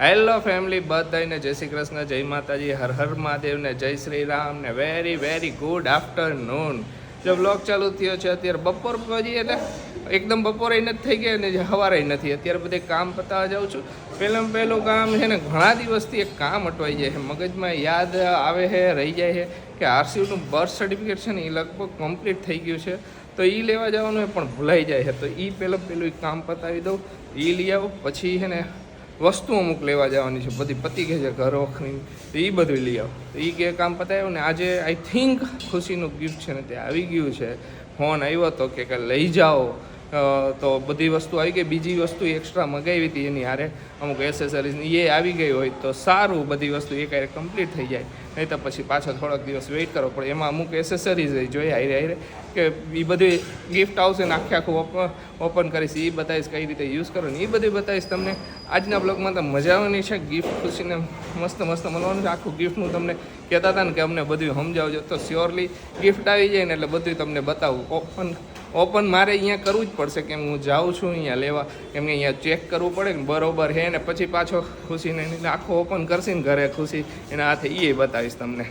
Hello family બધાને જય શ્રી કૃષ્ણ, જય માતાજી, હર હર મહાદેવ ને જય શ્રી રામ ને વેરી વેરી ગુડ આફ્ટરનૂન. જો બ્લોગ ચાલુ થયો છે અત્યારે બપોર પછી, એટલે એકદમ બપોરે નથી થઈ ગયા ને સવારે નથી. અત્યારે બધે કામ પતાવવા જાઉં છું. પહેલું કામ છે ને, ઘણા દિવસથી એક કામ અટવાઈ જાય છે, મગજમાં યાદ આવે છે, રહી જાય છે કે આરસીયુનું બર્થ સર્ટિફિકેટ છે ને એ લગભગ કમ્પ્લીટ થઈ ગયું છે, તો એ લેવા જવાનું એ પણ ભૂલાઈ જાય છે. તો એ પહેલું કામ પતાવી દઉં, એ લઈ આવો. પછી છે ને વસ્તુ અમુક લેવા જવાની છે, બધી પતી ગઈ છે ઘર વખરી, તો એ બધું લઈ આવો. તો એ કે કામ પતાવ્યું ને આજે આઈ થિંક ખુશીનું ગિફ્ટ છે ને તે આવી ગયું છે. ફોન આવ્યો હતો કે લઈ જાઓ, તો બધી વસ્તુ આવી ગઈ. બીજી વસ્તુ એક્સ્ટ્રા મગાવી હતી એની હારે અમુક એસેસરીઝની, એ આવી ગઈ હોય તો સારું, બધી વસ્તુ એક હારે કમ્પ્લીટ થઈ જાય. નહીં તો પછી પાછો થોડાક દિવસ વેઇટ કરવો પડે. એમાં અમુક એસેસરીઝ જોઈએ હારે કે એ બધી ગિફ્ટ આવશે ને આખું ઓપન કરીશ, એ બતાવીશ કઈ રીતે યુઝ કરો ને એ બધું બતાવીશ તમને. આજના બ્લોગમાં તો મજા આવવાની છે. ગિફ્ટ ખુશીને મસ્ત મળવાનું છે. આખું ગિફ્ટનું તમને કહેતા હતા ને કે અમને બધું સમજાવજો, તો શ્યોરલી ગિફ્ટ આવી જાય ને એટલે બધું તમને બતાવું. ઓપન મારે અહીંયા કરવું જ પડશે, કેમ હું જાઉં છું અહીંયા લેવા, કેમ કે અહીંયા ચેક કરવું પડે ને બરોબર છે ને પછી પાછો ખુશીને આખો ઓપન કરશે ને ઘરે ખુશી એના હાથે એ બતાવીશ તમને.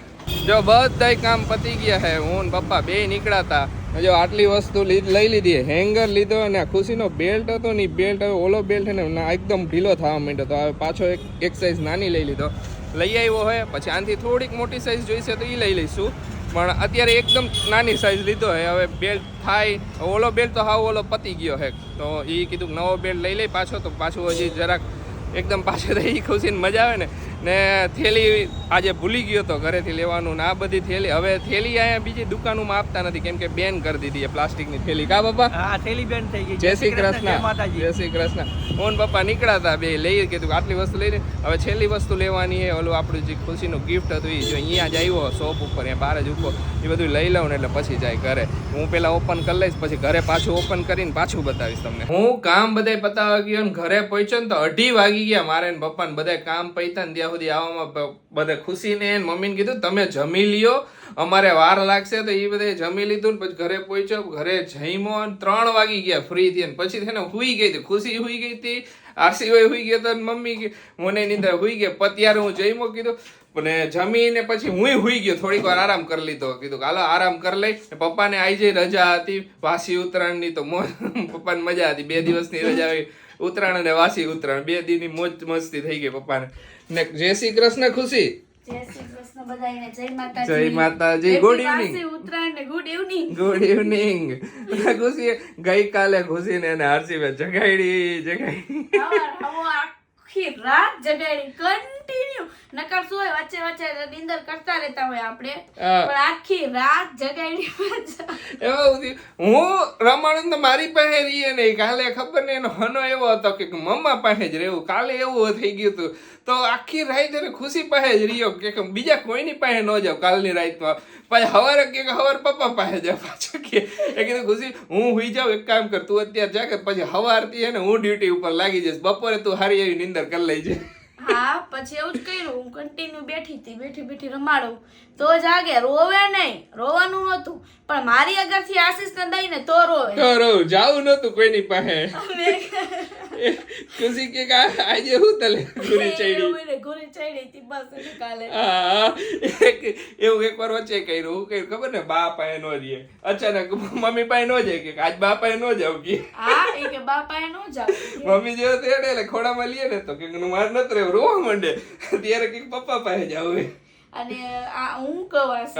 જો બધાય કામ પતી ગયા છે, હું ને પપ્પા બે નીકળાતા. જો આટલી વસ્તુ લઈ લીધી, હેંગર લીધો અને ખુશીનો બેલ્ટ હતો ને, બેલ્ટ હવે ઓલો બેલ્ટ છે ને એકદમ ઢીલો થવા માંડ્યો, તો હવે પાછો એક સાઈઝ નાની લઈ લીધો, લઈ આવ્યો હોય. પછી આનાથી થોડીક મોટી સાઈઝ જોઈશે તો એ લઈ લઈશું, પણ અત્યારે એકદમ નાની સાઈઝ લીધો હે. હવે બેલ્ટ થાય, ઓલો બેલ્ટ તો હાવ ઓલો પતી ગયો હે, તો એ કીધું નવો બેલ્ટ લઈ લઈ પાછો, તો પાછું હજી જરાક એકદમ પાછળ એ ખુશીને મજા આવે ને થેલી આજે ભૂલી ગયો હતો ઘરેથી લેવાનું ને આ બધી થેલી. હવે થેલી અહીંયા બીજી દુકાનોમાં આપતા નથી, કેમ કે બેન કરી દીધી પ્લાસ્ટિકની થેલી. કા બાપા? હા, થેલી બેન થઈ ગઈ. જય શ્રી કૃષ્ણ, જય શ્રી કૃષ્ણ. ઓન પપ્પા નીકળ્યા બે લઈ કીધું આટલી વસ્તુ લઈને હવે છેલ્લી વસ્તુ લેવાની છે. ઓલું આપણું જે ખુશીનું ગિફ્ટ હતું એ જો અહીંયા જ આવ્યો શોપ ઉપર, અહીંયા બહાર જ ઉભો, એ બધું લઈ લઉં ને એટલે પછી જાય ઘરે. હું પેલા ઓપન કરી લઈશ, પછી ઘરે પાછું ઓપન કરીને પાછું બતાવીશ તમને. હું કામ બધા પતાવા ગયો ને ઘરે પહોંચ્યો ને તો 2:30 વાગી ગયા. મારે ને પપ્પા ને બધા કામ પૈતા ને ત્યાં સુધી આવવામાં બધા ખુશીને મમ્મીને કીધું તમે જમી લ્યો, અમારે વાર લાગશે, તો એ બધે જમી લીધું ને પછી ઘરે પહોંચ્યો. ઘરે જમ્યો અને 3 વાગી ગયા ફ્રી થઈને. પછી છે ને હુઈ ગઈ હતી ખુશી, હુઈ ગઈ હતી, આરસી હોય હુઈ ગયો તો મમ્મી મને નીંદર હુઈ ગયા. ત્યારે હું જમ્યો કીધું, અને જમીને પછી હું હુઈ ગયો, થોડીક વાર આરામ કરી લીધો. કીધું હાલો આરામ કરી લઈ. પપ્પાને આવી જઈ રજા હતી વાસી ઉત્તરાયણની, તો પપ્પાને મજા હતી. 2 દિવસની રજા આવી, ઉત્તરાયણ અને વાસી ઉત્તરાયણ 2 દીની મોજ મસ્તી થઈ ગઈ પપ્પાને. ને જય શ્રી કૃષ્ણ ખુશી. જય શ્રી કૃષ્ણ બધાને, જય માતાજી. જય માતાજી. Good evening. ઉત્તરાયણ ને ગુડ ઇવનિંગ. Good evening. ખુશી ગઈકાલે ખુશીને એને હર્ષિભાઈ જગાડી આખી રાત જગાડી કન્ટિન્યુ. નકર શું હોય વચ્ચે નિંદર કરતા રહેતા હોય આપણે, પણ આખી રાત જગાડી. એવું હું રમણ તો મારી પાસે રહીએ નહીં. કાલે ખબર ને એનો હનો એવો હતો કે મમ્મા પાસે જ રહેવું. કાલે એવું થઈ ગયું હતું, તો આખી રાત એને ખુશી પાસે જ રહ્યો કે બીજા કોઈની પાસે ન જાવ કાલની રાતમાં. પછી સવારે કે સવાર પપ્પા પાસે જાવ. પાછું કે કીધું ખુશી હું હુઈ જાઉં, એક કામ કર તું અત્યારે જા કર, પછી સવારથી હે ને હું ડ્યુટી ઉપર લાગી જઈશ, બપોરે તું સારી એવી નીંદર કરી લઈ જાય. હા, પછી એવું જ કર્યું. હું કન્ટિન્યુ બેઠી રમાડું તો જાગે, રોવે નહીં, રોવાનું નહોતું, પણ મારી આગળથી આશીષ ને દઈ ને તો રોવે. જાવું નતું કોઈની પાસે. ખુશી કે આજે હું તલે ઘુરી ચડી હતી બસ કાલે. એવું એકવાર વચ્ચે કર્યું. હું કર્યું ખબર ને, બા પાસે નો જઈએ, અચાનક મમ્મી પાસે નો જાય કે આજ બા પાસે નો જાવ કે. હા, એ કે બા પાસે નો જાવ. મમ્મી જેવો તેડે એટલે ખોડામાં લઈએ ને તો કે માર નત રહેવું, રોવા માંડે. ત્યારે કે પપ્પા પાસે જાવ. અને આ હું કવાસ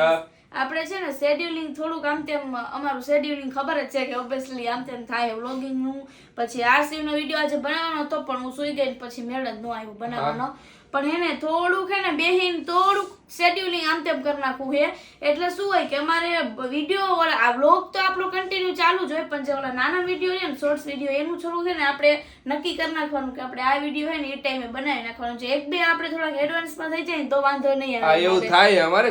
આપણે છે ને શેડ્યુલિંગ થોડુંક આમ તેમ, અમારું શેડ્યુલિંગ ખબર જ છે કે ઓબ્વિયસલી આમ તેમ થાય વ્લોગિંગનું. પછી આરસીનો વિડીયો આજે બનાવવાનો હતો, પણ હું સુઈ ગઈ, પછી મેળ જ ન આવ્યો બનાવવાનો. પણ એને થોડુંક હે ને બેહીને થોડુંક શેડ્યુલિંગ આમ તેમ કરી નાખવું છે. એટલે શું હોય કે અમારે વિડીયો આ વ્લોગ તો આપણો કન્ટિન્યુ ચાલુ જ હોય, પણ જે ઓલા નાના વિડીયો છે ને શોર્ટ્સ વિડીયો, એનું થોડું છે ને આપણે નક્કી કરી નાખવાનું કે આપણે આ વિડીયો હોય ને એ ટાઈમે બનાવી નાખવાનું છે. 1-2 આપણે થોડાક એડવાન્સમાં થઈ જાય ને તો વાંધો નહીં આવે. એવું થાય. અમારે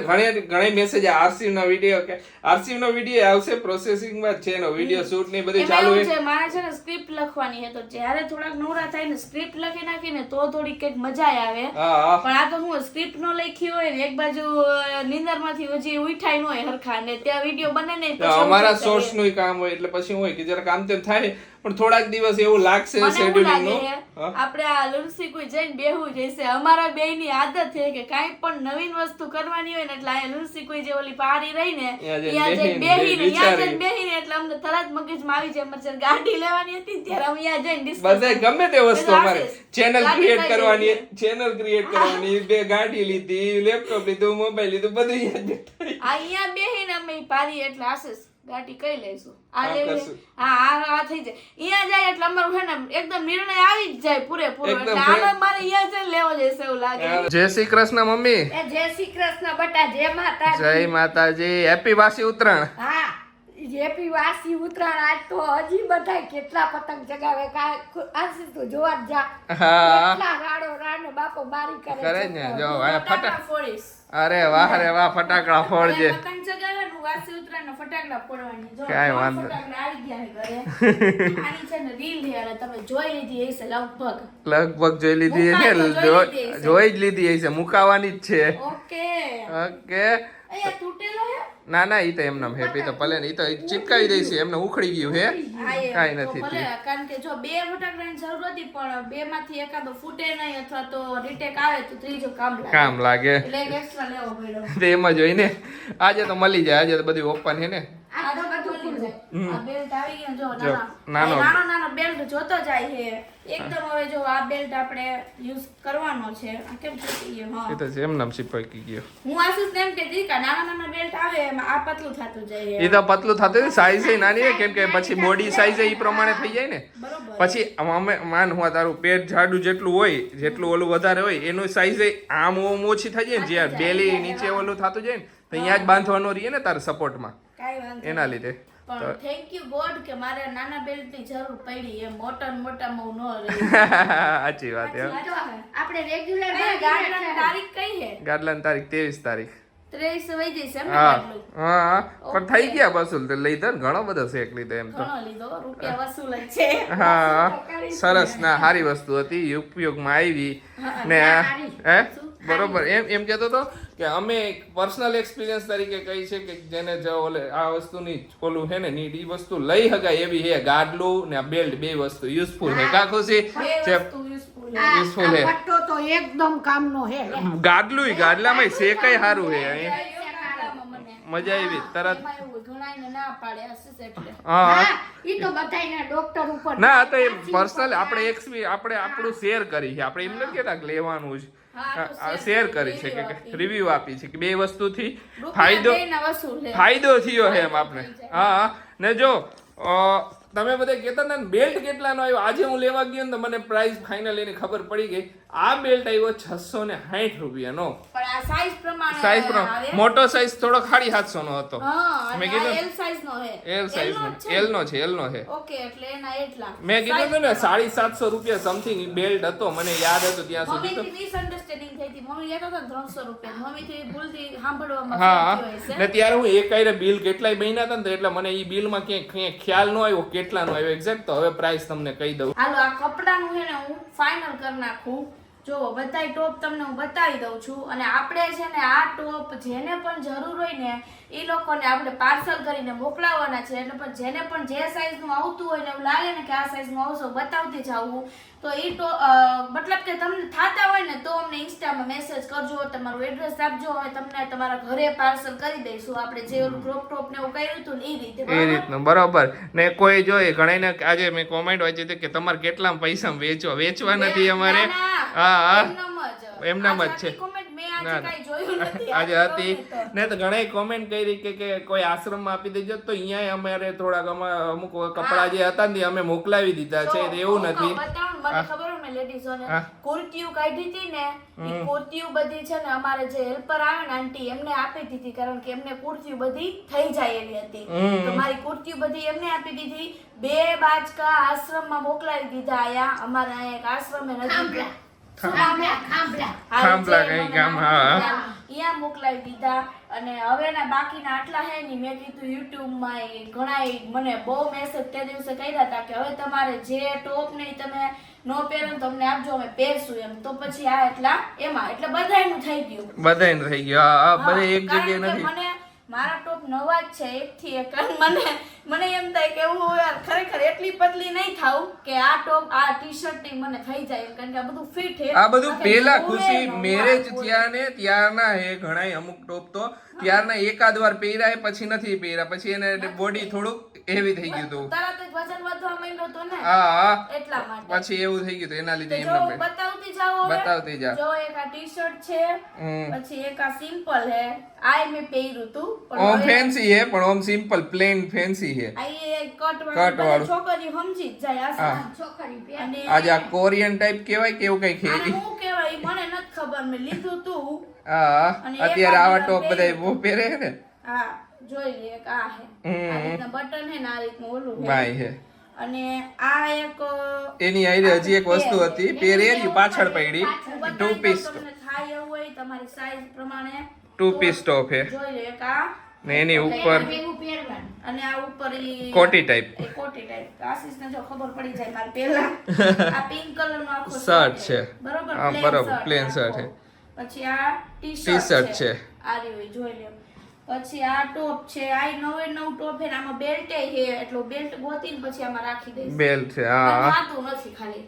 ઘણી મેસેજ આરસીવ નો વિડીયો કે આરસીવ નો વિડીયો આવશે, પ્રોસેસિંગ માં છે, એનો વિડીયો શૂટ ને બધું ચાલુ છે. મારે છે ને સ્ક્રિપ્ટ લખવાની છે, તો જ્યારે થોડાક નવરા થાય ને સ્ક્રિપ્ટ લખી નાખીને તો થોડી કંઈક મજા આવે. હા પણ આ તો હું સ્ક્રિપ્ટ નો લખી હોય ને એક બાજુ નીંદરમાંથી હજી ઉઠાય ન હોય હરખા ને ત્યાં વિડીયો બને ને તો અમારા સોર્સ નું કામ હોય એટલે પછી હોય કે જરાક આમ તેમ થાય પણ થોડાક દિવસ એવું લાગશે શેડ્યુલિંગ નું આપણે આ લુણસી કોઈ જઈને બેહવું જઈશે. અમારા બેયની આદત છે કે કાંઈ પણ નવીન વસ્તુ કરવાની હોય ને એટલે આ લુણસી કોઈ જે ઓલી પાડી રહી ને ત્યાં જઈને બેહીને એટલે અમને તરત મગજમાં આવી જાય મરચર ગાડી લેવાની હતી ત્યારે અમે ત્યાં જઈને ડિસ્કસ બધાય ગમે તે વસ્તુ અમારે ચેનલ ક્રિએટ કરવાની બે ગાડી લીધી, લેપટોપ લીધું, મોબાઈલ લીધું, બધું અહીંયા બેહીને અમે પાડી એટલે આશીષ ગાડી કઈ લઈશું આ લેવી આ થઈ જાય અહીંયા જાય એટલે અમારું છે ને એકદમ નિર્ણય આવી જ જાય પૂરેપૂરો એટલે આમાં મારે અહીંયા જઈને લેવો જશે એવું લાગે. જય શ્રી કૃષ્ણ મમ્મી. જય શ્રી કૃષ્ણ બેટા, જય માતાજી. જય માતાજી. હેપી વાસી ઉત્તરાયણ. હા હેપી વાસી ઉત્તરાયણ. આજ તો હજી બધા કેટલા પતંગ ચગાવે કાંઈ આશી તો જોવા જ જા. કેટલા રાડો બાપો બારી કરે ને જો ફટાકડા ફોડીશ. અરે વાહ ફટાકડા ફોડજે. પતંગ ચગાવવાનું વાસી ઉત્તરાયણ ફટાકડા ફોડવાની. જો કાંઈ વાંધો ફટાકડા આવી ગયા ઘરે. આની છે ને રીલ છે તમે જોઈ લીધી હશે લગભગ જોઈ લીધી છે ને જોઈ જ લીધી હશે મુકાવાની જ છે. ઓકે અહીંયા તૂટેલો હે ના ઈ તો એમનામ હેપી તો ભલે ને ઈ તો ચિપકાવી દઈ છે એમને ઉખડી ગયું હે કાઈ નથી થયું. કારણ કે જો બે ફટાકડાની જરૂર હતી પણ બે માંથી એકાદો ફૂટે નહીં અથવા તો રીટેક આવે તો ત્રીજો કામ લાગે એટલે એક એક્સ્ટ્રા લેવો પડ્યો. તે એમ જ હોય ને. આજે તો મળી જાય, આજે તો બધું ઓપન છે ને. આ તો બધું મળી જાય. આ બેલ્ટ આવી ગયા જો નાનો બેલ્ટ જોતો જાય છે એકદમ. હવે જો આ બેલ્ટ આપણે યુઝ કરવાનો છે. આ કેમ છૂટી ગયો? હા એ તો એમ નામ સિપાઈ ગયો. હું આશીષ એમ કે દીકા નાના બેલ્ટ આવે એમાં આ પતલું થતું જાય. એ તો પતલું થતું સાઈઝ એ નાની કેમ કે પછી બોડી સાઈઝ એ પ્રમાણે થઈ જાય ને. પછી અમે માન હું તારું પેટ જાડું જેટલું હોય જેટલું ઓલું વધારે હોય એનું સાઈઝ આમ ઓછી થઈ જાય ને જ્યાં બેલી નીચે ઓલું થતું જાય ને તો અહીંયા જ બાંધવાનો રહીએ ને તારા સપોર્ટમાં એના લીધે. પણ થેન્ક યુ ગોડ કે મારે નાના બેલ્ટ ની જરૂર પડી એમ મોટામાં ન રહી. સાચી વાત છે. આપણે રેગ્યુલર ગાડલાની તારીખ કઈ છે? ગાડલાની તારીખ 23 તારીખ. 23 વઈ જશે એમ ને હા ગાડલું? પણ થઈ ગયા વસૂલ તો લઈ દે ઘણો બધો શેક લીધો એમ તો. ઘણો લીધો રૂપિયા વસૂલ જ છે. હા સરસ ના સારી વસ્તુ હતી ઉપયોગમાં આવી ને હે બરોબર. એમ કહેતો હતો કે અમે પર્સનલ એક્સપિરિયન્સ તરીકે કહી છે કે જેને જો ઓલે આ વસ્તુની ઓલું છે ને નીડ ઈ વસ્તુ લઈ શકાય એવી છે. ગાડલું ને આ બેલ્ટ બે વસ્તુ યુઝફુલ છે. કા ખુશી યુઝફુલ છે. પટ્ટો તો એકદમ કામનો હે. ગાડલામાં શેકાય સારું છે. મજા આવી તરત. હા ઈ તો બધાયના ડોક્ટર ઉપર ના તો એ પર્સનલ આપણે આપણું શેર કરી છે. આપણે એમ નથી કહેતા કે લેવાનું જ શેર કરી છે કે રિવ્યુ આપી છે કે બે વસ્તુથી ફાયદો થયો છે એમ આપણે. હા ને જો તમે બધા કહેતા હતા ને બેલ્ટ કેટલાનો આવ્યો. આજે હું લેવા ગયો ને તો મને પ્રાઇસ ફાઇનલ એની ખબર પડી ગઈ. આ બેલ્ટ આવ્યો 660 રૂપિયાનો. સાઈઝ પ્રમાણે મોટો સાઈઝ થોડો 750 નો હતો. મેં કીધું એલ નો છે. ઓકે એટલે એના એટલા મેં કીધું હતું ને 750 રૂપિયા સમથિંગ બેલ્ટ હતો મને યાદ હતું ત્યાં સુધી. તો મિસઅન્ડરસ્ટેન્ડિંગ થઈ હતી. મમ્મી કહેતા હતા 300 રૂપિયા. મમ્મી થી ભૂલથી સાંભળવામાં હા ને ત્યારે હું એક આયરે બિલ કેટલાય બન્યા હતા ને એટલે મને ઈ બિલમાં ક્યાંય ખ્યાલ ન આવ્યો કેટલાનો આવ્યો એક્ઝેક્ટ. તો હવે પ્રાઇસ તમને કહી દઉં. હાલો આ કપડાનું છે ને હું ફાઇનલ કરી નાખું. જો બધાય ટોપ તમને હું બતાવી દઉં છું અને આપણે છે ને આ ટોપ જેને પણ જરૂર હોય ને એ લોકોને આપણે પાર્સલ કરીને મોકલાવવાના છે. એટલે પણ જેને પણ જે સાઈઝનું આવતું હોય ને એવું લાગે ને કે આ સાઈઝનું આવશે બતાવતી જાવું તો એ મતલબ કે તમને થતા હોય ને તો અમને ઇન્સ્ટામાં મેસેજ કરજો, તમારું એડ્રેસ આપજો, હવે તમને તમારા ઘરે પાર્સલ કરી દઈશું. આપણે જે ઓલું ક્રોપ ટોપ ને એવું કર્યું હતું ને એ રીતનું બરોબર. ને કોઈ જોઈએ ઘણાને આજે મેં કોમેન્ટ વાંચી હતી કે તમારે કેટલા પૈસા વેચવા નથી અમારે. એમનામ જ છે. આજે હતી ને તો ઘણા કોમેન્ટ કરી કે કોઈ આશ્રમમાં આપી દેજો તો અહીંયા અમારે થોડાક અમુક કપડા જે હતા ને અમે મોકલાવી દીધા છે. એવું નથી. કુર્તીઓ કાઢી હતી ને એ કુર્તીઓ બધી છે ને અમારે જે હેલ્પર આવે ને આંટી એમને આપી દીધી કારણ કે એમને કુર્તીઓ બધી થઈ જાય એવી હતી. તો મારી કુર્તીઓ બધી એમને આપી દીધી. 2 બાચકા આશ્રમમાં મોકલાવી દીધા. આયા અમારે અહીંયા એક આશ્રમ નજીક મોકલાવી દીધા. અને હવે ના બાકીના આટલા હે ની મેં કીધું યુટ્યુબમાં ઘણા મને બહુ મેસેજ તે દિવસે કર્યા હતા કે હવે તમારે જે ટોપ ને ઈ તમે નો પહેરો ને તમને આપજો અમે પહેરશું એમ તો પછી આ એટલા એમાં એટલે બધાયનું થઈ ગયું બધાય થઈ ગયો આ બધે એક કારણ જગ્યાએ કે નથી મને મારા ટોપ નવા જ છે એકથી એક અને મને એમ થાય કે હું યાર ખરેખર એટલી પતલી નહીં થાઉં કે આ ટોપ આ ટી-શર્ટ ની મને થઈ જાય કારણ કે આ બધું ફિટ હે આ બધું પેલા ખુશી નવું મેરેજ હોય. થયા ને ત્યારના હે ઘણાય અમુક ટોપ તો ત્યારના એકાદ વાર પહેર્યા પછી નથી પહેર્યા પછી એને બોડી થોડુંક હેવી થઈ ગયું હતું તરત જ વજન વધવા માંડ્યો તો ને હા એટલા માટે પછી એવું થઈ ગયું હતું એના લીધે તો જો એમને બતાવતી જાઓ હવે. બતાવતી જા. જો એક આ ટી-શર્ટ છે હમ. પછી એક આ સિમ્પલ હે આ મેં પહેર્યું તું ઓમ હવે ફેન્સી હે પણ ઓમ સિમ્પલ પ્લેન ફેન્સી હે આ એ કટ Cut વાળું વાળું. છોકરી સમજી જ જાય આ હા. છોકરી પહેરે. અને આજે આ કોરિયન ટાઈપ કહેવાય કે એવું કઈ આને ખેતી હું કહેવાય ઈ મને નથી ખબર મેં લીધું તું હા અને અત્યારે આવા એકાદ ટોપ પહેર્યું. બધા બહુ પહેરે છે ને હા જોઈ લે એક આ હે આ રીતના બટન હે ને આ રીતનું ઓલું હે ભાઈ હે અને આ એક એની આઈ હજી એક વસ્તુ પેર હતી હે. પેરેલી પાછળ પડી હું બતાવી ટુ દઉં પીસ તમને થાય એવું હોય તમારી સાઈઝ પ્રમાણે ટુ પીસ ટોપ હે જોઈ લો એક આ ને એની એમાં ઉપર ભેગું પહેરવાનું. અને આ ઉપર ઈ કોટી type. એ કોટી ટાઈપ આશીષને જો ખબર પડી જાય મારે પહેલા આ પિંક કલર નો આખો Shirt છે. બરોબર હા, plain બરોબર, shirt plain shirt આખો. છે. પછી આ T-shirt ટી-શર્ટ છે. આ રહ્યું જોઈ લો પછી આ ટોપ છે આ નવે નવ ટોપ છે ને આમાં બેલ્ટ છે એટલો બેલ્ટ ગોતીને પછી આમાં રાખી દઈશ બેલ્ટ છે પણ હા થાતું નથી ખાલી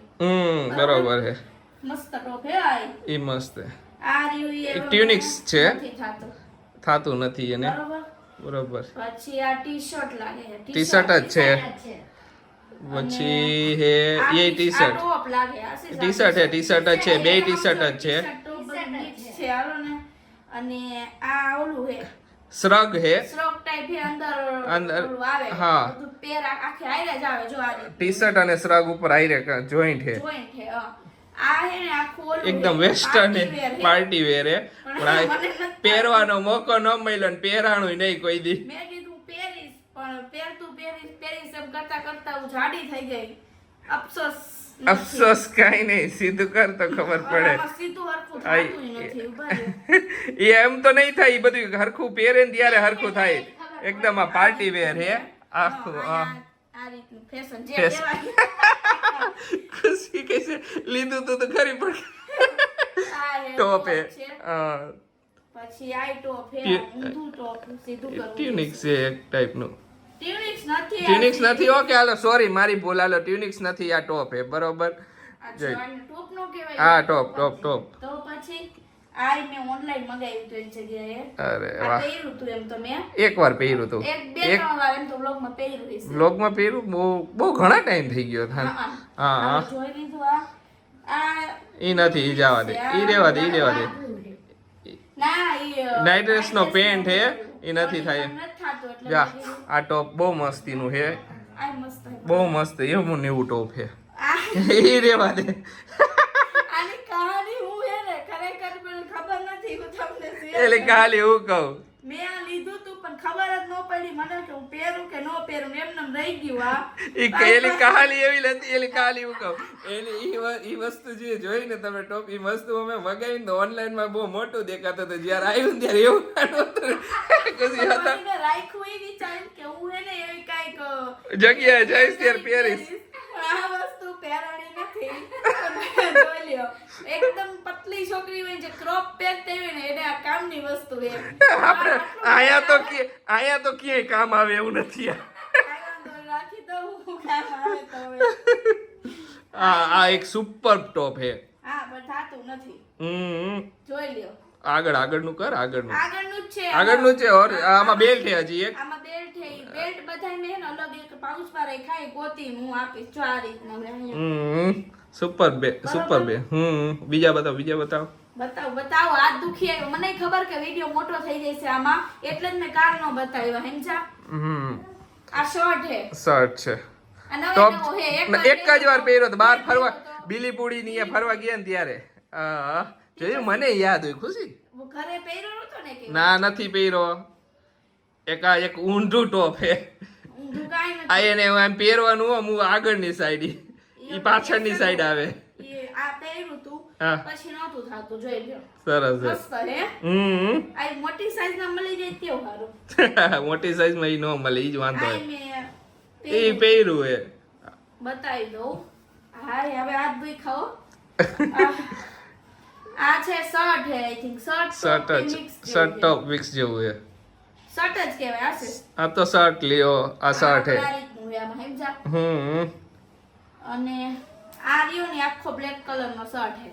બરોબર હે મસ્ત ટોપ હે આ ઈ મસ્ત હે આ રહ્યું ઈ એક એવો tunics છે. નથી થાતું થાતું નથી એને બરોબર બરોબર પછી આ ટી-શર્ટ લાગે છે ટી-શર્ટ જ છે છે. પછી હે આ એ આ ટી-શર્ટ ટોપ લાગે આશીષ, આ ટી-શર્ટ હે ટી-શર્ટ જ છે બે ટી-શર્ટ જ છે ટી-શર્ટ ટોપ બધું mix છે હાલો ને અને આ ઓલું હે શ્રગ હે સ્ટ્રોક ટાઈપ હે અંદર અંદર, ઓલું આવે હા. બધું પેર આખે આયરે જ આવે જો આ રીતે ટી-શર્ટ અને શ્રગ ઉપર આઈ જોઈન્ટ હે જોઈન્ટ હે આ હે ને આખું ઓલું એકદમ હે, વેસ્ટર્ન હે party wear હે. પાર્ટી વેર હે પણ પણ આ મને નથી પહેરવાનો મોકો ન મળ્યો ને પહેરાણું નહીં કોઈ દી મેં કીધું પહેરીશ પણ પહેરીશ એમ કરતા કરતા હું જાડી થઈ ગઈ અફસોસ નથી. અફસોસ કાઈ નહીં સીધું કર તો ખબર પડે આમાં સીધું હરખું આઈ- થાતું ય નથી ઉભા રહ્યો. એ એમ તો નહીં થાય ઈ બધું હરખું પહેરે ને ત્યારે હરખું થાય એકદમ આ પાર્ટી વેર હે આખું આ રીતનું ફેશન જે Fashion. કહેવાય ખુશી કહે છે લીધું તો ખરી પણ આ હે ટોપ હે છે. હા પછી આ ટોપ હે ટ્યુ- ઊંધું ટોપ સીધું કરવું ટ્યુનિક્સ છે એક ટાઈપનું ટ્યુનિક્સ નથી ટ્યુનિક્સ નથી ઓકે હાલો સોરી મારી ભૂલ હાલો ટ્યુનિક્સ નથી આ ટોપ હે બરોબર જોઈ. ટોપ નો કહેવાય હા, top, top, top. તો પછી આ મેં ઓનલાઈન મંગાવ્યું હતું એક જગ્યાએ અરે આ વાહ પહેર્યું હતું એમ તો મેં એકવાર પહેર્યું હતું એક બે ત્રણ વાર એમ તો બ્લોગમાં પહેર્યું હશે. બ્લોગમાં પહેર્યું બહુ બહુ ઘણા ટાઈમ થઈ ગયો હા, હા હા. હા હવે જોઈ લીધું આ ઈ નથી ઈ જવા દે ઈ રેવા દે ઈ રેવા દે ના ઈ નાઇટ ડ્રેસ નો પેન્ટ હે ઈ નથી થાય નથી થાતું એટલે જા મેં કીધું, આ ટોપ બહુ મસ્તીનું હે આ મસ્ત હે. બહુ મસ્ત એવું ને એવું ટોપ હે આ ઈ રેવા દે આની કહાની હું હે ને ખરેખર મને ખબર નથી હું તમને share એટલે કરું. ખાલી એવું કહું મેં આ લીધું તું પણ ખબર જ ન પડી મને કે હું પહેરું કે ન પહેરું એમનેમ રહી ગયું આ એલી કહાની એવી નથી એલી કહાની એવું કહું ઈ વસ્તુ જે જોઈ ને તમે ટોપ ઈ વસ્તુ અમે મગાવી ને ઓનલાઈન માં બહુ મોટું દેખાતું હતું જ્યારે આવ્યું ને ત્યારે એવું નહોતું. પછી હતા પણ મેં રાખ્યું એ વિચાર્યું કે હું હે ને એવી કાંઈક જગ્યાએ જઈશ ત્યારે પહેરીશ આ વસ્તુ પહેરાણી નથી જોઈ લ્યો એકદમ પતલી છોકરી હોય જે ક્રોપ પહેરતી હોય ને એને આ કામની વસ્તુ એ આપણે આયા તો ક્યાંય કામ આવે એવું નથી રાખી દઉં કામ આવે તો હવે. આ એક સુપર ટોપ હે હા પણ થાતું નથી હમ જોઈ લ્યો આગળનું કર આગળનું આગળનું જ છે આગળનું છે ઓર આમાં બેલ્ટ છે હજી એક આમાં બેલ્ટ છે બેલ્ટ બધાય મેં ને અલગ એક પાઉચ માં રાખાય ગોતી હું આપીશ જો આ રીતના મેં અહીંયા સુપર બે બીજા બતાવો બતાવો હાથ દુખી આવ્યો મને ખબર કે વિડિયો મોટો થઈ જશે આમાં એટલે જ મેં કાર નો બતાવ્યો હેમજા આ શોર્ટ હે શર્ટ છે આ નવો ટોપ નવો હે એક જ વાર પહેર્યો તો બહાર ફરવા બીલીપુડી ની અહીંયા ફરવા ગયા ને ત્યારે જોયું મને યાદ હોય ખુશી ઘરે પહેર્યો નતો ને કે ના નથી પહેર્યો એક ઊંધું ટોપ હે ઊંધું કાંઈ આ નથી એને આમ પહેરવાનું હું આગળની સાઈડ ઈ પાછળની સાઈડ આવે એ આ પહેર્યું તું હા. પછી નહોતું થાતું, જોઈ લ્યો. સરસ છે. મસ્ત હે. આ મોટી સાઈઝ ના મળી જાય તેવું સારું. મોટી સાઈઝ માં ઈ નો મળે, ઈ જ વાંધો આ હે. મેં એ પહેર્યું હે. બતાવી દઉં. હા હવે હાથ ધોઈ ખાઓ. આ છે શર્ટ હે, આઈ થિંક શર્ટ જ શર્ટ ટોપ મિક્સ જેવું હે. શર્ટ જ કહેવાય આ છે. આ તો શર્ટ લ્યો, આ શર્ટ હે. આ રીતનું હે આમાં સમજા. અને આ રહ્યો ને આખો બ્લેક કલર નો શર્ટ હે.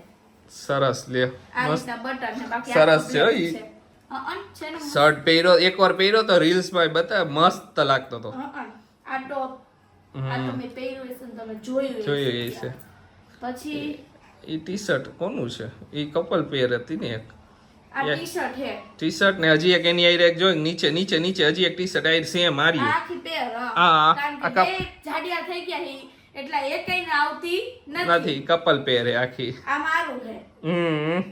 સરસ લ્યો, આ મસ્ત રીતના બટન છે, બાકી સરસ આખો છે હો black ઈ. છે. છે ને શર્ટ પહેર્યો, એકવાર પહેર્યો તો રીલ્સ માં બતાવ, મસ્ત લાગતો તો. આ ટોપ આ તમે પહેર્યું હશે ને તમે જોયું જોઈએ હશે. છે. પછી ઈ ટી શર્ટ કોનું છે? ઈ કપલ પેર હતી ને એક આ ટી શર્ટ હે. ટી શર્ટ ને હજી એક એની આઈ એક જો નીચે નીચે નીચે હજી એક ટી શર્ટ આઈ સેમ આ આરી. આખી પેર હા, કારણ આ કે બે જાડિયા થઈ ગયા હે એટલે એકેય ને આવતી નથી. નથી, કપલ પેર હે આખી. આ મારું હે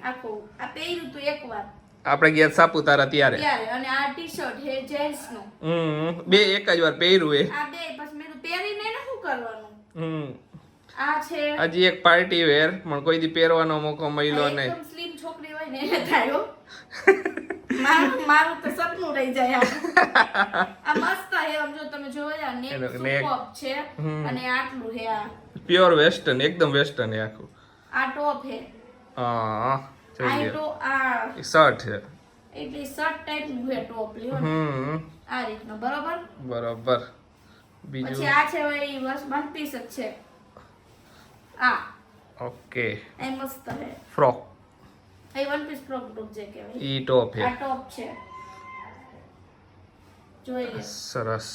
આખું. આ પહેર્યું તું એકવાર આપણે ગયા સાપુતારા ત્યારે. ત્યારે. અને આ ટી શર્ટ હે જેન્ટ્સ નું. બે એક જ વાર પહેર્યું હે. આ બે પછી મેં તો પહેરીને ને શું કરવાનું. આ છે હજી એક પાર્ટી વેર પણ કોઈ દી પહેરવાનો મોકો મળ્યો નહીં. એકદમ સ્લિમ છોકરી હોય ને એને થાય હો. મારું તો સપનું રહી જાય આ મસ્ત હે. આમ જો તમે જોયા નેક નેક. સુપર છે અને આટલું હે. આ પ્યોર વેસ્ટર્ન, એકદમ વેસ્ટર્ન હે આખું. આ ટોપ હે. હા, આ જોઈએ. તો આ શર્ટ છે. એટલે શર્ટ ટાઈપ નું હે ટોપ લ્યો ને. આ રીતનો બરોબર. બરોબર. પછી બીજું આ છે ભાઈ બસ વન પીસ જ છે. આ ઓકે. એ મસ્ત હે. ફ્રોક. એ વન પીસ ફ્રોક ટોપ જે કહેવાય. ઈ ટોપ હે. આ ટોપ છે. જોઈ લે. સરસ.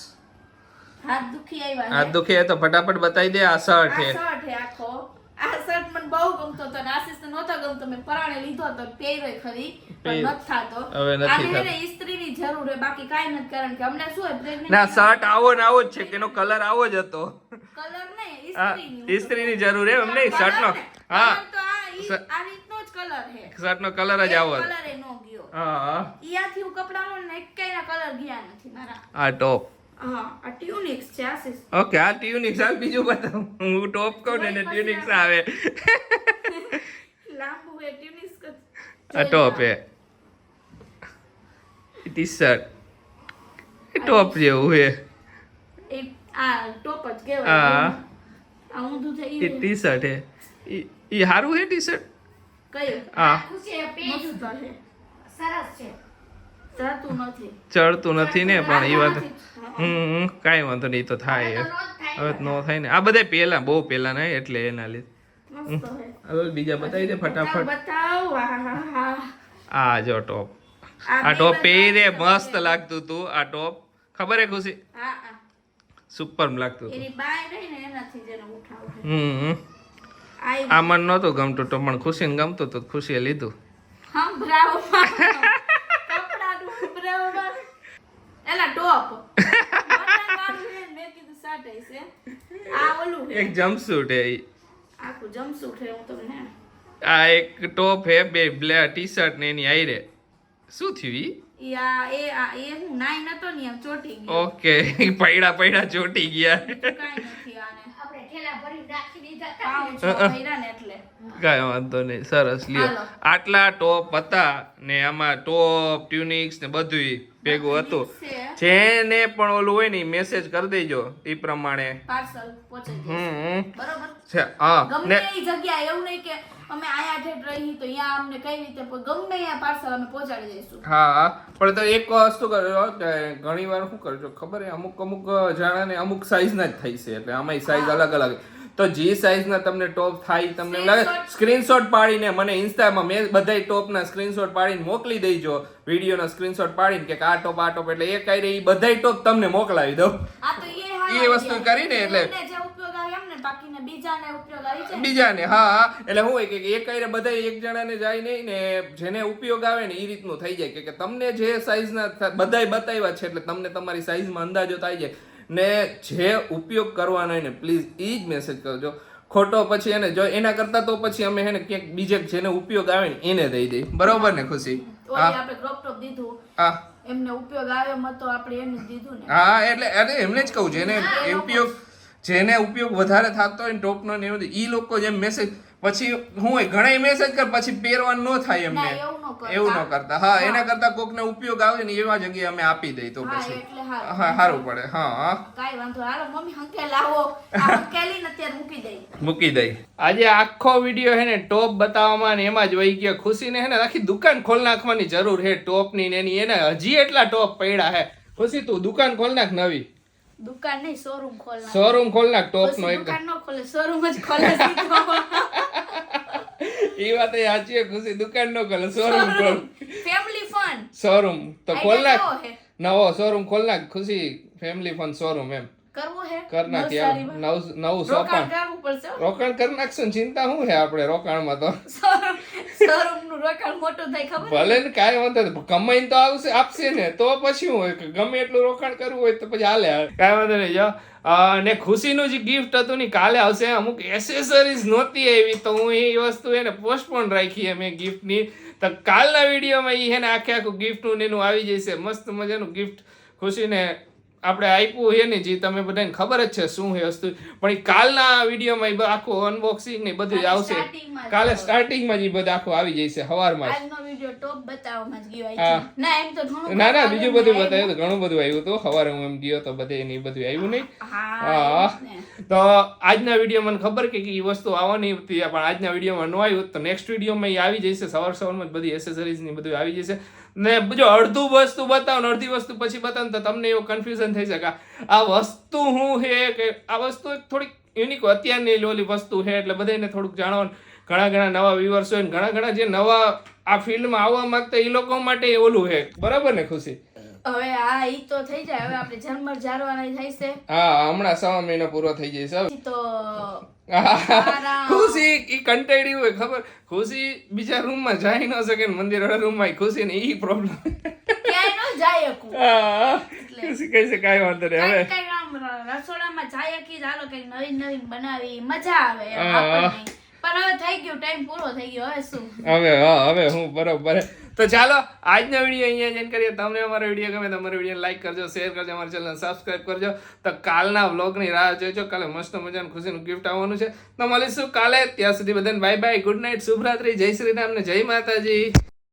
હાથ દુખી આવ્યા આ દુખે તો ફટાફટ બતાવી દે. આ શર્ટ હે. આ શર્ટ હે આખો. આ શર્ટ મને બહુ ગમતો હતો અને આશીષ ને નહોતો ગમતો. મેં પરાણે લીધો તો પહેર્યો ખરી પણ નથી થાતો. હવે નથી આને થતો. એને ઇસ્ત્રીની જરૂર હે, બાકી કાઈ નથી. કારણ કે હમણાં શું હોય પ્રેગ્નન્ટ ના, શર્ટ આવો ને આવો જ છે કે એનો કલર આવો જ હતો. કલર નહીં હા, ઇસ્ત્રીની. ઇસ્ત્રીની જરૂર હે એમ નહીં, શર્ટનો. હા, તો આ રીતનો જ કલર હે. શર્ટનો કલર જ આવો જ. કલર એ નો ગયો. હા, ઈયાથી હું કપડાનો ને એકેયના કલર ગયા નથી મારા. આ ટોપ. હા, આ ટ્યુનિક્સ છે આશીષ. ઓકે, આ ટ્યુનિક્સ. હાલ બીજું બતાવ. હું ટોપ કહું ને ટ્યુનિક્સ આવે. લાંબુ હે ટ્યુનિક્સ. આ ટોપ હે. ટી શર્ટ ટોપ જેવું હે. એ આ ટોપ જ કહેવાય. હા, આ ઊંધું છે ઈ ઈ ટી શર્ટ હે. ઈ હારું હે ટી શર્ટ. કયું? હા, ખુશી એ પહેર્યું મસ્ત હે. સરસ છે. જાતું નથી. ચડતું નથી ને પણ એ વાત. હા. કાંઈ વાંધો નહીં, ઈ તો થાય તો હે. નો જ થાય. હવે નો થાય ને. આ બધા પહેલા બહુ પહેલા ના એટલે એના લીધે. મસ્ત હે. હવે બીજા બતાવી દે ફટાફટ. બતાવ. હા, હા. આ જો ટોપ. આ બે ટોપ બધા પહેરે મસ્ત મસ્ત લાગતું તું. આ ટોપ ખબર હે ખુશી? હા, હા. સુપર લાગતું હતું. એની બાય રહી ને એનાથી જ એનો ઉઠાવ છે. આઈ આ મને નહોતું ગમતું તો પણ ખુશીને ગમતું તો ખુશીએ લીધું. સંભળાવમાં. કપડાનું સંભળાવમાં. એલા ટોપ. બટનવાળું છે ને, મેં કીધું સાટ હશે. આ ઓલું છે. એક જમ્પસૂટ હે ઈ. આખું જમ્પસૂટ છે. હું તમને આ એક ટોપ હે, બે બ્લેક ટી શર્ટ ને એની આઈરે. શું થયું ઈ? એ હું નાઈ નતો ને એમ ચોટી ગયો. ઓકે, પૈડા પૈડા ચોટી ગયા. કાંઈ નથી આને. આપણે ઠેલા ભરીને રાખી દીધા હતા. પાઉં છ ભર્યા ને એટલે. કાંઈ વાંધો નહીં, સરસ લ્યો. હાલો. આટલા ટોપ હતા ને આમાં ટોપ ટ્યુનિક્સ ને બધું ભેગું હતું. છે. જેને પણ ઓલું હોય ને મેસેજ કરી દેજો એ પ્રમાણે. પાર્સલ પહોંચી જશે. બરોબર. છે હા ગમે ને એ જગ્યાએ એવું નહીં કે અમે આયા ઠેઠ રહી તો અહીંયા અમને કઈ રીતે ગમે અહીંયા પાર્સલ અમે પહોંચાડી દઈશું. હા, પણ તો એક વસ્તુ કરજો કે ઘણી વાર શું કરજો ખબર હે, અમુક જણાને અમુક સાઈઝના જ થઈ છે એટલે આમાં સાઈઝ અલગ અલગ. તો જે સાઈઝના તમને ટોપ થાય તમને એમ લાગે સ્ક્રીનશોટ પાડીને મને ઇન્સ્ટામાં મેં બધાય ટોપના સ્ક્રીનશોટ પાડીને મોકલી દેજો. વિડીયોના સ્ક્રીનશોટ પાડીને કે આ ટોપ એટલે એ કઈ એ બધાય ટોપ તમને મોકલાવી દઉં. આ તો એ વસ્તુ કરીને એટલે એમને જે ઉપયોગ આવે એમને બાકીને બીજાને ઉપયોગ આવી જાય. બીજાને હા એટલે શું હોય કે એ કઈ બધા એક જણાને જાય નહીં ને જેને ઉપયોગ આવે ને એ રીતનું થઈ જાય કે તમને જે સાઈઝના બધાય બતાવ્યા છે એટલે તમને તમારી સાઈઝમાં અંદાજો થઈ જાય ને જે ઉપયોગ કરવાનો હોય ને પ્લીઝ એ જ મેસેજ કરજો. ખોટો પછી એને જો એના કરતા તો પછી અમે એને ક્યાંક બીજે જેને ઉપયોગ આવે ને એને દઈ દઈ. બરોબર ને ખુશી? ઓલી આપણે ક્રોપ ટોપ દીધું હા એમને ઉપયોગ આવ્યો મત તો આપણે એને જ દીધું ને. હા એટલે અરે એમને જ કહું જેને ઉપયોગ વધારે થતો હોય ને ટોપનો ને એવું ઈ લોકો જેમ મેસેજ પછી હું હોય ઘણા મેસેજ કર પછી પહેરવાનું ન થાય ના એમને એવું ન કરતા. એવું ન કરતા હા એના કરતા કોકને ઉપયોગ આવે ને એવા જગ્યાએ અમે આપી દઈ તો હા, પછી એટલે હારું. હા સારું પડે હા કાંઈ વાંધો નહીં. હાલો મમ્મી હંકે લાવો આ હંકેલી ને અત્યારે મૂકી દઈ. મૂકી દઈ આજે આખો વિડીયો હે ને ટોપ બતાવવામાં ને એમાં જ વહી ગયો ખુશીને હે ને આખી દુકાન ખોલ નાખવાની જરૂર હે ટોપની ને એની એને હજી એટલા ટોપ પડ્યા હે ખુશી તું દુકાન ખોલ નાખ નવી દુકાન નહીં શોરૂમ ખોલ નાખ. શોરૂમ ખોલ નાખ ટોપ નો પછી એક દુકાન ન ખોલે શોરૂમ જ ખોલે સીધો. એ વાત એ સાચી છે ખુશી દુકાન નો ખોલ શોરૂમ ખોલ ફેમિલી ફન શોરૂમ તો ખોલ નાખ કેવો હે? નવો શોરૂમ ખોલ નાખ ખુશી ફેમિલી ફન શોરૂમ એમ કરવું હે કર નાખ નવસારીમાં? નવું રોકાણ સોપાન કરવું પડશે હો. રોકાણ કરી નાખશું ને ચિંતા શું છે આપણે રોકાણમાં તો શોરૂમ નું રોકાણ મોટું થાય ખબર ભલે ને કાંઈ વાંધો નહીં કમાઈને તો આવશે આપશે ને તો પછી શું હોય કે ગમે એટલું રોકાણ કરવું હોય તો પછી હાલે કાંઈ વાંધો નહીં જો અને ખુશીનું જે ગિફ્ટ હતું ને કાલે આવશે અમુક એસેસરીઝ નહોતી આવી તો હું એ વસ્તુ એને પોસ્ટપોન રાખી મેં ગિફ્ટની તો કાલના વિડીયોમાં એ ને આખે આખું ગિફ્ટનું ને એનું આવી જશે મસ્ત મજાનું ગિફ્ટ ખુશીને આપણે આપ્યું છે ને જે તમે બધાને ખબર જ છે શું છે વસ્તુ પણ એ કાલના વિડીયોમાં આખું અનબોક્સિંગ ને બધું જ આવશે starting માં જ કાલે આવશે. સ્ટાર્ટિંગમાં જ ઈ બધું આખું આવી જશે સવારમાં જ આજનો વિડિયો ટોપ બતાવવામાં જ ગયો I હા. think. ના એમ તો ઘણું ના ના બધું બીજું બધું આવ્યું. બતાવ્યું હતું ઘણું બધું આવ્યું હતું સવારે હું એમ ગયો તો બધે એની બધું આવ્યું નહીં હા હા. એ જ ને. તો આજના વિડીયો મને ખબર કે એ વસ્તુ આવવાની હતી પણ આજના વિડીયોમાં ન આવ્યું તો નેક્સ્ટ વિડીયોમાં એ આવી જશે સવારમાં જ બધી એસેસરીઝ ની બધું આવી જશે ને જો અડધું વસ્તુ બતાવો ને અડધી વસ્તુ પછી બતાવો તો તમને એવું કન્ફ્યુઝન થઈ શકે આ વસ્તુ શું છે કે આ વસ્તુ થોડીક યુનિક અત્યારની ઓલી વસ્તુ છે એટલે બધાને થોડુંક જાણવાનું ઘણા નવા વ્યુઅર્સ હોય ને ઘણા જે નવા આ ફિલ્ડમાં આવવા માંગતા એ લોકો માટે ઓલું છે બરાબર ને ખુશી હવે આ ઈ તો થઈ જાય હવે આપણે ઝરમર ઝારવાના થાય છે હા હમણાં 6 મહિનો પૂરો થઈ જશે હવે પછી તો આરામ. ખુશી ઈ કંટાળી હોય ખબર ખુશી બીજા રૂમમાં જઈ ન શકે ને મંદિર વાળા રૂમમાં ખુશી ને ઈ પ્રોબ્લેમ ક્યાંય ન જાય શકું. ખુશી કહે છે કાંઈ વાંધો નહીં હવે કંઈક આમ રસોડામાં જાય કી હાલો કંઈક નવીન બનાવી મજા આવે એમ હા. આપણને. પણ હવે થઈ ગયું ટાઈમ પૂરો થઈ ગયો હવે શું હવે હું બરોબર તો ચાલો આજનો વિડીયો અહીંયા જ end કરીએ તમને અમારો વિડીયો ગમે તો અમારો વિડીયો લાઈક કરજો શેર કરજો અમારી ચેનલ સબસ્ક્રાઇબ કરજો તો કાલના વ્લોગની રાહ જોજો કાલે મસ્ત મજાનું ખુશીનું ગિફ્ટ આવવાનું છે તો મળીશું કાલે ત્યાં સુધી બધાને બાય બાય ગુડ નાઇટ શુભરાત્રી જય શ્રી રામ ને જય માતાજી